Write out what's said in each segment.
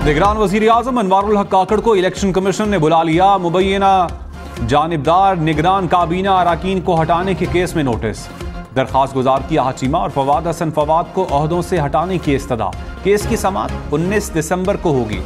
निगरान वजीर आजम अनवारुल हक काकड़ को इलेक्शन कमीशन ने बुला लिया। मुबैना जानिबदार निगरान काबीना अराकीन को हटाने के केस में नोटिस। दरखास्त गुजार की हाचिमा और फवाद हसन फवाद को ओहदों से हटाने की इस्तदा। केस की समाअत 19 दिसंबर को होगी।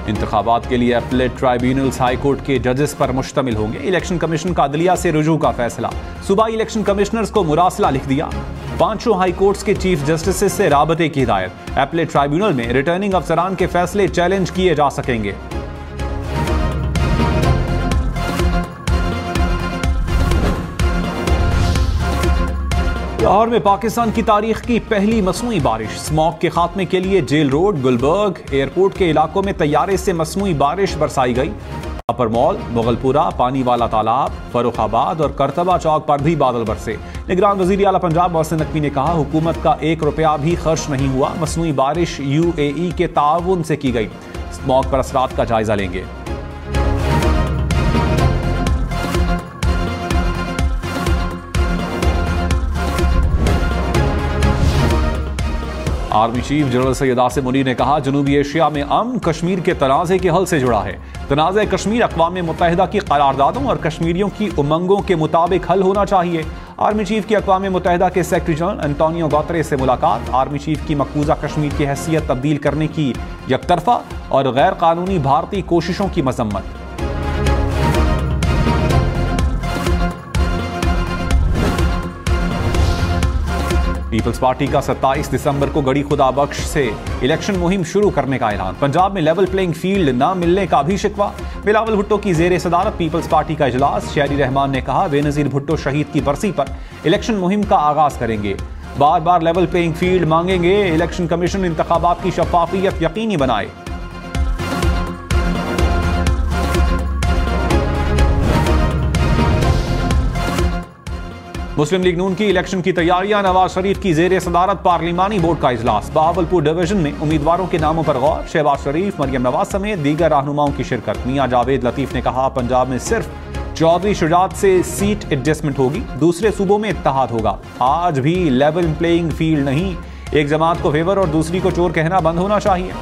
इंतखाबात के लिए अपीलेट ट्राइब्यूनल्स हाई कोर्ट के जजेस पर मुश्तमिल होंगे। इलेक्शन कमीशन का अदलिया से रुजू का फैसला। सूबाई इलेक्शन कमिश्नर्स को मुरासला लिख दिया। 5 हाई कोर्ट्स के चीफ जस्टिस से राबते की हिदायत। अपीलेट ट्राइब्यूनल में रिटर्निंग अफसरान के फैसले चैलेंज किए जा सकेंगे। लाहौर में पाकिस्तान की तारीख की पहली मसनूई बारिश। स्मॉग के खात्मे के लिए जेल रोड, गुलबर्ग एयरपोर्ट के इलाकों में तैयारे से मसनूई बारिश बरसाई गई। अपर मॉल, मुगलपुरा, पानी वाला तालाब, फरुखाबाद और करतबा चौक पर भी बादल बरसे। निगरान वजीर आला पंजाब मोहसिन नकवी ने कहा, हुकूमत का 1 रुपया भी खर्च नहीं हुआ। मसनूई बारिश UAE के ताउन से की गई। स्मॉग पर असरात का जायजा लेंगे। Army chief general Syed Asim Munir ने कहा, जनूबी एशिया में अमन कश्मीर के तनाज़े के हल से जुड़ा है। तनाज़े कश्मीर अक़वाम मुत्तहिदा की करारदादों और कश्मीरियों की उमंगों के मुताबिक हल होना चाहिए। आर्मी चीफ की अक़वाम मुत्तहिदा के सेक्रेटरी जनरल एंटोनियो गुतेरेस से मुलाकात। आर्मी चीफ की मकबूजा कश्मीर की हैसियत तब्दील करने की यकतरफा और गैर कानूनी भारतीय कोशिशों की मजम्मत। पीपल्स पार्टी का 27 दिसंबर को गड़ी खुदा बख्श से इलेक्शन मुहिम शुरू करने का ऐलान। पंजाब में लेवल प्लेइंग फील्ड न मिलने का भी शिकवा। बिलावल भुट्टो की जेर सदारत पीपल्स पार्टी का इजलास। शहरी रहमान ने कहा, बेनजीर भुट्टो शहीद की बरसी पर इलेक्शन मुहिम का आगाज करेंगे। बार बार लेवल प्लेइंग फील्ड मांगेंगे। इलेक्शन कमीशन इंतखाबात की शफाफियत यकीनी बनाए। मुस्लिम लीग नून की इलेक्शन की तैयारियां। नवाज शरीफ की जेर सदारत पार्लिमानी बोर्ड का इजलास। बहावलपुर डिवीजन में उम्मीदवारों के नामों पर गौर। शहबाज शरीफ, मरियम नवाज समेत दीगर रहनुमाओं की शिरकत। मियां जावेद लतीफ ने कहा, पंजाब में सिर्फ चौधरी शुजात से सीट एडजस्टमेंट होगी, दूसरे सूबों में इत्तेहाद होगा। आज भी लेवल प्लेइंग फील्ड नहीं। एक जमात को फेवर और दूसरी को चोर कहना बंद होना चाहिए।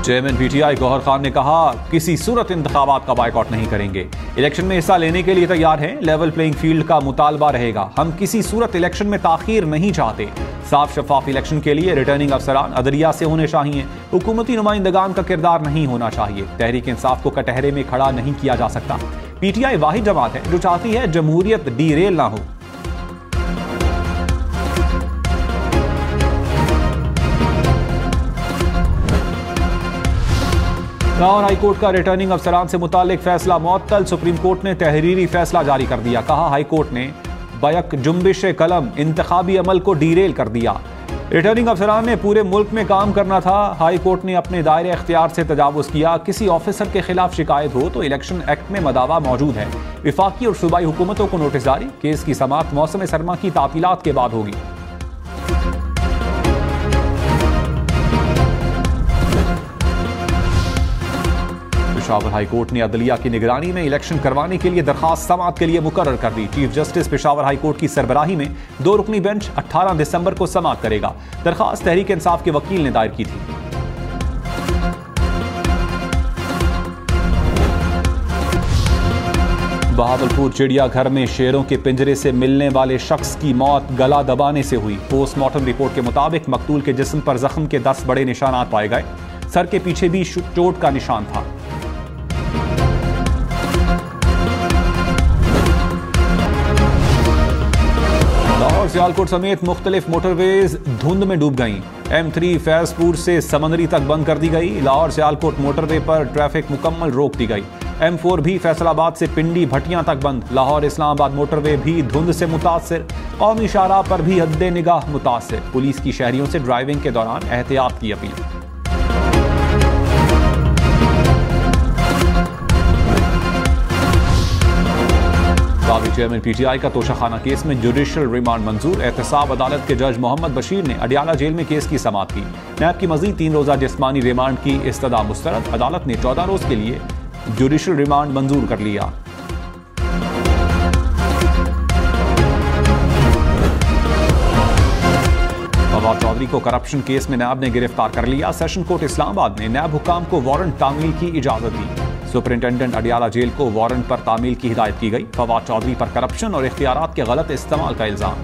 चेयरमैन PTI गौहर खान ने कहा, किसी सूरत इंतखाबात का बायकॉट नहीं करेंगे। इलेक्शन में हिस्सा लेने के लिए तैयार हैं। लेवल प्लेइंग फील्ड का मुतालबा रहेगा। हम किसी सूरत इलेक्शन में ताखीर नहीं चाहते। साफ शफाफ इलेक्शन के लिए रिटर्निंग अफसरान अदलिया से होने चाहिए। हुकूमती नुमाइंदगान का किरदार नहीं होना चाहिए। तहरीक इंसाफ को कटहरे में खड़ा नहीं किया जा सकता। PTI वाहिद जमात है जो चाहती है जमहूरियत डीरेल ना हो। लाहौर हाई कोर्ट का रिटर्निंग अफसरान से मुतालिक फैसला मुअत्तल। सुप्रीम कोर्ट ने तहरीरी फैसला जारी कर दिया। कहा, हाई कोर्ट ने बैक जुम्बिश कलम इंतखाबी अमल को डीरेल कर दिया। रिटर्निंग अफसरान ने पूरे मुल्क में काम करना था। हाई कोर्ट ने अपने दायरे इख्तियार से तजावुज़ किया। किसी ऑफिसर के खिलाफ शिकायत हो तो इलेक्शन एक्ट में मदावा मौजूद है। विफाकी और सूबाई हुकूमतों को नोटिस जारी। केस की समाअत मौसम सरमा की तातीलात के बाद होगी। पेशावर हाई कोर्ट ने अदलिया की निगरानी में इलेक्शन करवाने के लिए दरखास्त समाअत के लिए मुकर्रर कर दी। Chief justice Peshawar high court की सरबराही में 2 रुकनी बेंच 18 दिसंबर को समाअत करेगा। दरखास्त तहरीक इंसाफ के वकील ने दायर की थी। बहावलपुर चिड़ियाघर में शेरों के पिंजरे से मिलने वाले शख्स की मौत गला दबाने से हुई। पोस्टमार्टम रिपोर्ट के मुताबिक मकतूल के जिस्म पर जख्म के 10 बड़े निशानात पाए गए। सर के पीछे भी चोट का निशान था। लाहौर सियालकोट समेत मुख्तलिफ मोटरवेज धुंध में डूब गईं। M3 फैजपुर से समंदरी तक बंद कर दी गई। लाहौर सियालकोट मोटरवे पर ट्रैफिक मुकम्मल रोक दी गई। M4 भी फैसलाबाद से पिंडी भटियां तक बंद। लाहौर इस्लामाबाद मोटरवे भी धुंध से मुतासिर। कौमी शाहराह पर भी हद्दे निगाह मुतासिर। पुलिस की शहरियों से ड्राइविंग के दौरान एहतियात की अपील। साबिक चेयरमैन PTI का तोशाखाना केस में जुडिशल रिमांड मंजूर। एहतसाब अदालत के जज मोहम्मद बशीर ने अडियाला जेल में केस की समाअत की। नैब की मजीद 3 रोजा जिस्मानी रिमांड की इस्तदा मुस्तरद। अदालत ने 14 रोज के लिए जुडिशल रिमांड मंजूर कर लिया। फवाद चौधरी को करप्शन केस में नैब ने गिरफ्तार कर लिया। सेशन कोर्ट इस्लामाबाद ने नैब हुकाम को वारंट तामील की इजाजत दी। सुपरिंटेंडेंट अडियाला जेल को वारंट पर तामील की हिदायत की गई। फवाद चौधरी पर करप्शन और इख्तियारात के गलत इस्तेमाल का इल्जाम।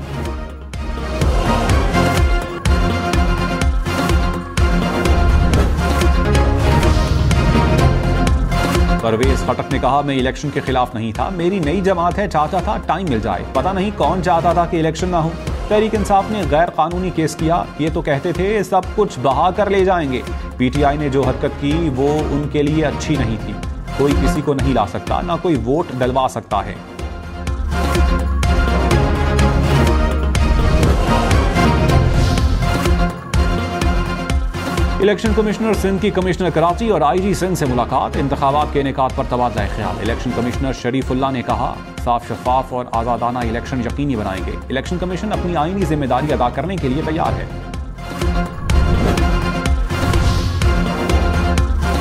परवेज खटक ने कहा, मैं इलेक्शन के खिलाफ नहीं था, मेरी नई जमात है, चाहता था टाइम मिल जाए, पता नहीं कौन चाहता था कि इलेक्शन ना हो। तहरीक इंसाफ ने गैर कानूनी केस किया, ये तो कहते थे सब कुछ बहा कर ले जाएंगे। PTI ने जो हरकत की वो उनके लिए अच्छी नहीं थी। कोई किसी को नहीं ला सकता, ना कोई वोट डलवा सकता है। इलेक्शन कमिश्नर सिंध की कमिश्नर कराची और IG सिंध से मुलाकात। इंतखाबात के इनेकात पर तबादला ख्याल। इलेक्शन कमिश्नर शरीफुल्लाह ने कहा, साफ शफाफ और आज़ादाना इलेक्शन यकीनी बनाएंगे। इलेक्शन कमीशन अपनी आईनी जिम्मेदारी अदा करने के लिए तैयार है।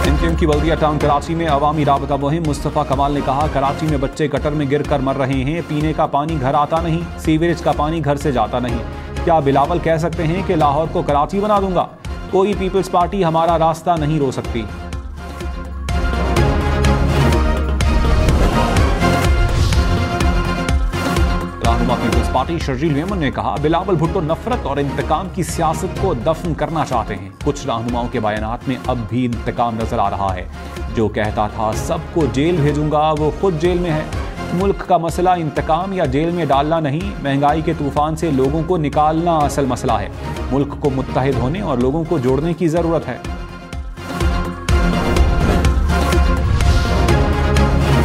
MKM की बल्दिया टाउन कराची में अवामी राबता मुहिम। मुस्तफ़ा कमाल ने कहा, कराची में बच्चे गटर में गिर कर मर रहे हैं, पीने का पानी घर आता नहीं, सीवरेज का पानी घर से जाता नहीं। क्या बिलावल कह सकते हैं कि लाहौर को कराची बना दूंगा? कोई पीपल्स पार्टी हमारा रास्ता नहीं रोक सकती। रहनुमा पीपल्स पार्टी शर्जील मेमन ने कहा, बिलावल भुट्टो नफरत और इंतकाम की सियासत को दफन करना चाहते हैं। कुछ रहनुमाओं के बयानात में अब भी इंतकाम नजर आ रहा है। जो कहता था सबको जेल भेजूंगा, वो खुद जेल में है। मुल्क का मसला इंतकाम या जेल में डालना नहीं, महंगाई के तूफान से लोगों को निकालना असल मसला है। मुल्क को मुत्तहिद होने और लोगों को जोड़ने की जरूरत है।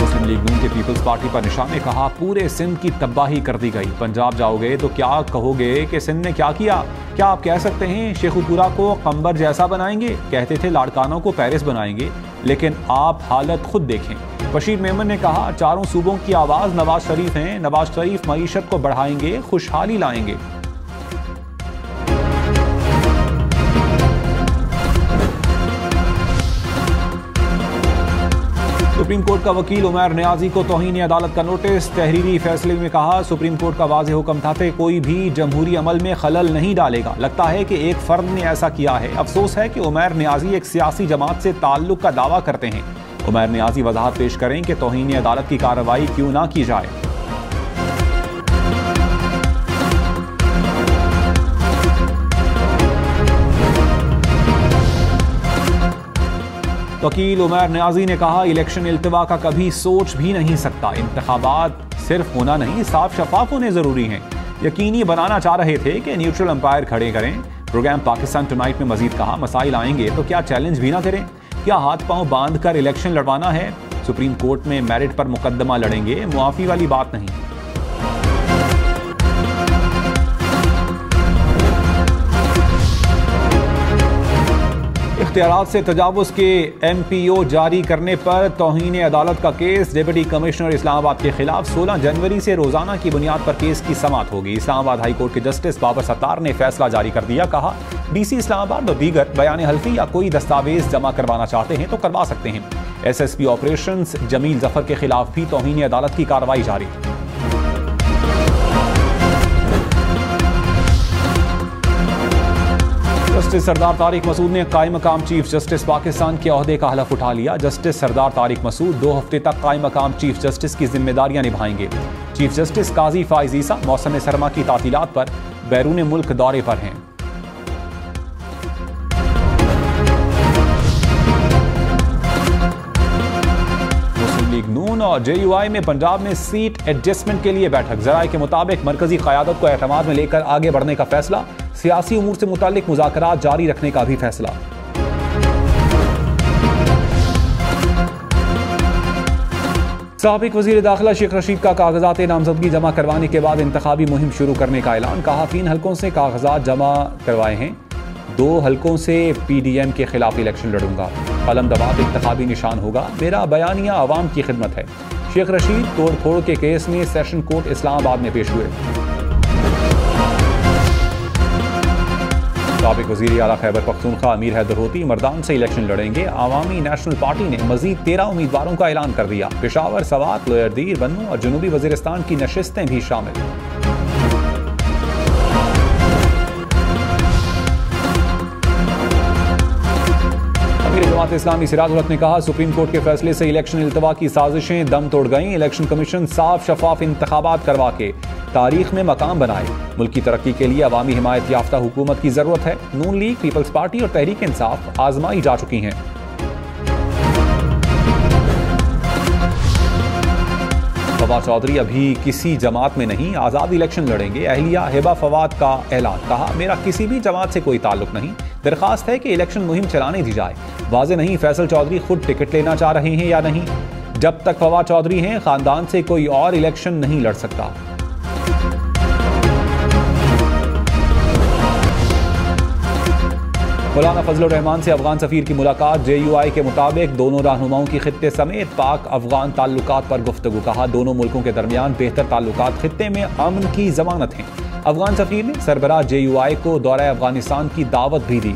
मुस्लिम लीग नून के पीपल्स पार्टी पर निशान ने कहा, पूरे सिंध की तबाही कर दी गई। पंजाब जाओगे तो क्या कहोगे कि सिंध ने क्या किया? क्या आप कह सकते हैं शेखुपुरा को कंबर जैसा बनाएंगे? कहते थे लाड़कानों को पेरिस बनाएंगे, लेकिन आप हालत खुद देखें। बशीर मेमन ने कहा, चारों सूबों की आवाज नवाज शरीफ हैं। नवाज शरीफ मईशत को बढ़ाएंगे, खुशहाली लाएंगे। सुप्रीम कोर्ट का वकील उमैर नियाजी को तौहीन अदालत का नोटिस। तहरीरी फैसले में कहा, सुप्रीम कोर्ट का वाज़ेह हुक्म था कि कोई भी जमहूरी अमल में खलल नहीं डालेगा। लगता है कि एक फर्द ने ऐसा किया है। अफसोस है कि उमैर नियाजी एक सियासी जमात से ताल्लुक का दावा करते हैं। उमैर नियाजी वजाहत पेश करें कि तौहीन अदालत की कार्रवाई क्यों ना की जाए। वकील उमैर नियाजी ने कहा, इलेक्शन इल्तिवा का कभी सोच भी नहीं सकता। इंतखाबात सिर्फ होना नहीं, साफ शफाफ होने जरूरी हैं। यकीनी बनाना चाह रहे थे कि न्यूट्रल अंपायर खड़े करें। प्रोग्राम पाकिस्तान टुनाइट में मजीद कहा, मसाइल आएंगे तो क्या चैलेंज भी ना करें? क्या हाथ पांव बांध कर इलेक्शन लड़वाना है? सुप्रीम कोर्ट में मेरिट पर मुकदमा लड़ेंगे, मुआफी वाली बात नहीं। इख्तियारात से तजावुज़ के MPO जारी करने पर तौहीन अदालत का केस। डिप्टी कमिश्नर इस्लामाबाद के खिलाफ 16 जनवरी से रोजाना की बुनियाद पर केस की समाअत होगी। इस्लामाबाद हाई कोर्ट के जस्टिस बाबर सत्तार ने फैसला जारी कर दिया। कहा, DC इस्लामाबाद और दीगर बयान हल्फी या कोई दस्तावेज जमा करवाना चाहते हैं तो करवा सकते हैं। SSP ऑपरेशंस जमील जफर के खिलाफ भी तौहीन अदालत की कार्रवाई जारी। जस्टिस सरदार तारिक मसूद ने कायम मकाम चीफ जस्टिस पाकिस्तान के ओहदे का हलफ उठा लिया। जस्टिस सरदार तारिक मसूद 2 हफ्ते तक कायम मकाम चीफ जस्टिस की जिम्मेदारियां निभाएंगे। चीफ जस्टिस काजी फाइज ईसा मौसम सरमा की तातीलात पर बैरून मुल्क दौरे पर हैं। मुस्लिम लीग नून और JUI में पंजाब में सीट एडजस्टमेंट के लिए बैठक। जराये के मुताबिक मरकजी क़यादत को एतमाद में लेकर आगे बढ़ने का फैसला। सियासी उमूर से मुताल्लिक मुज़ाकरात जारी रखने का भी फैसला। साबिक वज़ीर दाखिला शेख रशीद का कागजात नामजदगी जमा करवाने के बाद इंतखाबी मुहिम शुरू करने का ऐलान। कहा, 3 हलकों से कागजात जमा करवाए हैं, 2 हलकों से PDM के खिलाफ इलेक्शन लड़ूंगा। कलम दबात इंतखाबी निशान होगा। मेरा बयानिया आवाम की खिदमत है। शेख रशीद तोड़फोड़ के केस में सेशन कोर्ट इस्लामाबाद में पेश हुए। साबिक वज़ीर आला खैबर पख्तूनख्वा अमीर हैदर होती मर्दान से इलेक्शन लड़ेंगे। अवामी नेशनल पार्टी ने मजीद 13 उम्मीदवारों का ऐलान कर दिया। पेशावर, सवात, लोयरदीर, बन्नू और जनूबी वजीरिस्तान की नशिस्तें भी शामिल। जमात इस्लामी सिराजुल हक ने कहा, सुप्रीम कोर्ट के फैसले से इलेक्शन इल्तवा की साजिशें दम तोड़ गईं। इलेक्शन कमीशन साफ शफाफ इंतखाबात करवा के तारीख में मकाम बनाए। मुल्क की तरक्की के लिए अवामी हिमायत याफ्ता हुकूमत की जरूरत है। नून लीग, पीपल्स पार्टी और तहरीक इंसाफ आजमाई जा चुकी हैं। फवाद चौधरी अभी किसी जमात में नहीं, आज़ाद इलेक्शन लड़ेंगे। अहलिया हिबा फवाद का ऐलान, कहा मेरा किसी भी जमात से कोई ताल्लुक नहीं। दरखास्त है कि इलेक्शन मुहिम चलाने दी जाए। वाज़ेह नहीं फैसल चौधरी खुद टिकट लेना चाह रहे हैं या नहीं। जब तक फवाद चौधरी हैं, खानदान से कोई और इलेक्शन नहीं लड़ सकता। मौलाना फजलुर रहमान से अफगान सफीर की मुलाकात। JUI के मुताबिक दोनों रहनुमाओं की खित्ते समेत पाक अफगान ताल्लुकात पर गुफ्तगू। कहा दोनों मुल्कों के दरमियान बेहतर ताल्लुकात खित्ते में अमन की जमानत हैं। अफगान सफीर ने सरबराह JUI को दौरा अफगानिस्तान की दावत भी दी।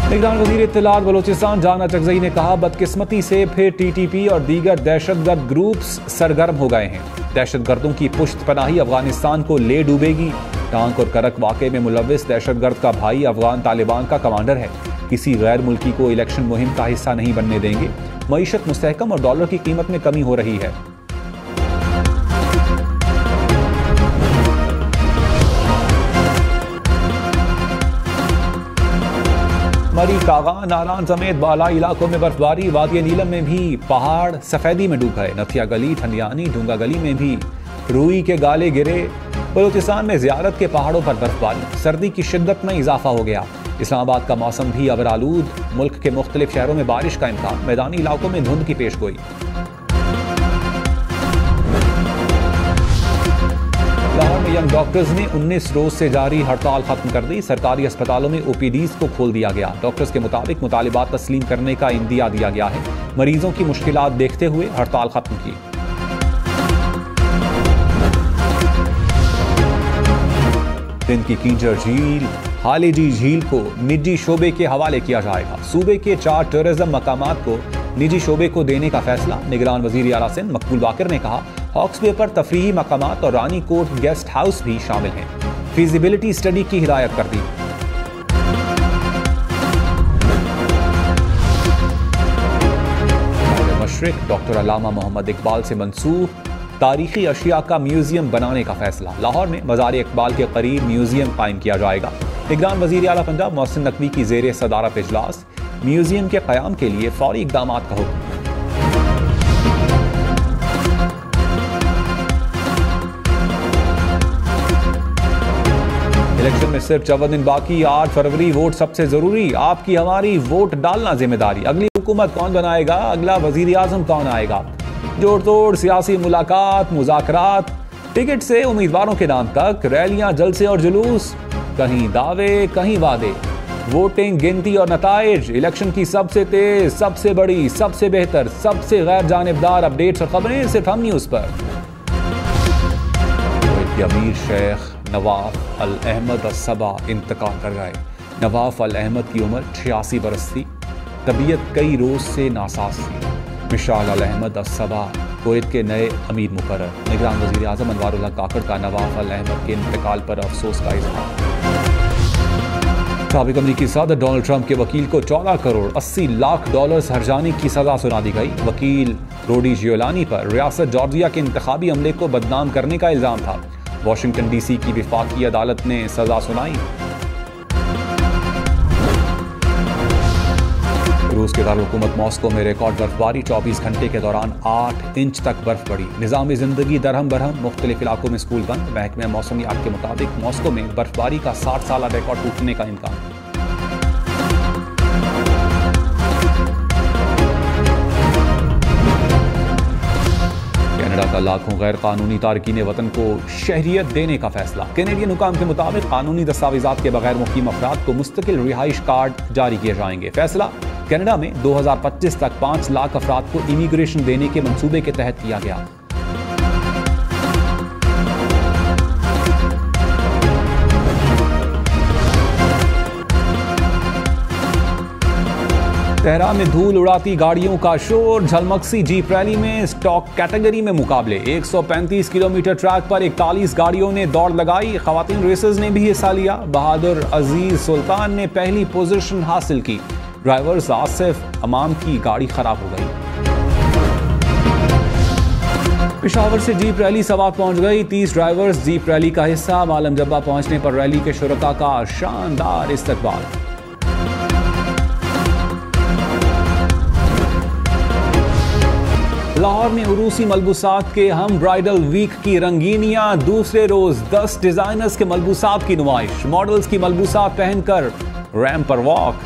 निगरान वजीर इत्तलात बलोचिस्तान जाना चकजई ने कहा, बदकिस्मती से फिर TTP और दीगर दहशतगर्द ग्रुप्स सरगर्म हो गए हैं। दहशतगर्दों की पुश्त पनाही अफगानिस्तान को ले डूबेगी। टांक और करक वाक़े में मुलविस दहशतगर्द का भाई अफगान तालिबान का कमांडर है। किसी गैर मुल्की को इलेक्शन मुहिम का हिस्सा नहीं बनने देंगे। मईशत मुस्तहकम और डॉलर की कीमत में कमी हो रही है। मरी, कागा, नारान समेत बालाई इलाकों में बर्फबारी। वादी नीलम में भी पहाड़ सफेदी में डूब गए। नथिया गली, ठंडियानी, डूंगा गली में भी रुई के गाले गिरे। बलूचिस्तान में ज़ियारत के पहाड़ों पर बर्फबारी। सर्दी की शिद्दत में इजाफा हो गया। इस्लामाबाद का मौसम भी अबरालूद। मुल्क के मुख्तलिफ शहरों में बारिश का इम्कान। मैदानी इलाकों में धुंध की पेशगोई। लाहौर में यंग डॉक्टर्स ने 19 रोज से जारी हड़ताल खत्म कर दी। सरकारी अस्पतालों में OPDs को खोल दिया गया। डॉक्टर्स के मुताबिक मुतालिबात तस्लीम करने का इंदिया दिया गया है। मरीजों की मुश्किलात देखते हुए हड़ताल खत्म की। दिन की कींचड़ झील हालेजी झील को निजी शोबे के हवाले किया जाएगा। सूबे के 4 टूरिज्म मकामात को निजी शोबे को देने का फैसला। निगरान वजीर आला सिंध मकबूल बाकर ने कहा, हॉक्स बे पर तफरीही मकामात और रानी कोट गेस्ट हाउस भी शामिल हैं। फिजिबिलिटी स्टडी की हिदायत कर दी। मशरिक डॉक्टर अल्लामा मोहम्मद इकबाल से मंसूब तारीखी अशिया का म्यूजियम बनाने का फैसला। लाहौर में मज़ार इकबाल के करीब म्यूजियम कायम किया जाएगा। निगरान वजीर आला पंजाब मोहसिन नकवी की ज़ेरे सदारत इजलास। म्यूजियम के क़याम के लिए फौरी इक़दामात का हुक्म। इलेक्शन में सिर्फ 14 दिन बाकी। 8 फरवरी वोट सबसे जरूरी। आपकी हमारी वोट डालना जिम्मेदारी। अगली हुकूमत कौन बनाएगा, अगला वजीर आजम कौन आएगा, जोड़ तोड़ सियासी मुलाकात, मुज़ाकरात, टिकट से उम्मीदवारों के नाम तक, रैलियां, जलसे और जुलूस, कहीं दावे कहीं वादे, वोटिंग, गिनती और नताइज। इलेक्शन की सबसे तेज, सबसे बड़ी, सबसे बेहतर, सबसे गैर जानिबदार अपडेट्स और खबरें सिर्फ हम न्यूज़ पर। अमीर शेख नवाफ अल अहमद अस्सबा इंतकाल कर गए। नवाफ अल अहमद की उम्र 86 बरस थी। तबीयत कई रोज से नासाज थी। मिशाल अल अहमद अस्सबा कुवैत के नए अमीर मुकर्रर। निगरान वज़ीर आज़म अनवारुल हक काकड़ का नवाफ अल अहमद के इंतकाल पर अफसोस का इजहार। साबिक अमरीकी सदर डोनाल्ड ट्रंप के वकील को 14 करोड़ 80 लाख डॉलर्स हर्जाने की सजा सुना दी गई। वकील रोडी जियोलानी पर रियासत जॉर्जिया के इंतखाबी अमले को बदनाम करने का इल्जाम था। वाशिंगटन DC की विफाकी अदालत ने सजा सुनाई। रूस के दारुल-हुकूमत मॉस्को में रिकॉर्ड बर्फबारी। 24 घंटे के दौरान 8 इंच तक बर्फ पड़ी। निज़ाम ज़िंदगी दरहम बरहम। मुख्तलिफ इलाकों में स्कूल बंद। महकमे मौसमियात के मुताबिक मॉस्को में बर्फबारी का 60 साल रिकॉर्ड टूटने का इम्कान। कनाडा का लाखों गैर कानूनी तारकीन वतन को शहरियत देने का फैसला। कैनेडियन हुकाम के मुताबिक कानूनी दस्तावेजात के बगैर मुकीम अफराद को मुस्तकिल रिहाइश कार्ड जारी किए जाएंगे। फैसला कनाडा में 2025 तक 5 लाख अफराद को इमिग्रेशन देने के मंसूबे के तहत किया गया। तेहरान में धूल उड़ाती गाड़ियों का शोर। झलमक्सी जीप रैली में स्टॉक कैटेगरी में मुकाबले। 135 किलोमीटर ट्रैक पर 41 गाड़ियों ने दौड़ लगाई। खवातीन रेसर्स ने भी हिस्सा लिया। बहादुर अजीज सुल्तान ने पहली पोजीशन हासिल की। ड्राइवर आसिफ अमाम की गाड़ी खराब हो गई। पेशावर से जीप रैली सवात पहुंच गई। 30 ड्राइवर्स जीप रैली का हिस्सा। मालम जब्बा पहुंचने पर रैली के शुरका का शानदार इस्तकबाल। लाहौर में उरूसी मलबूसात के हम ब्राइडल वीक की रंगीनियां। दूसरे रोज 10 डिजाइनर्स के मलबूसात की नुमाइश। मॉडल्स की मलबूसात पहनकर रैंप पर वॉक।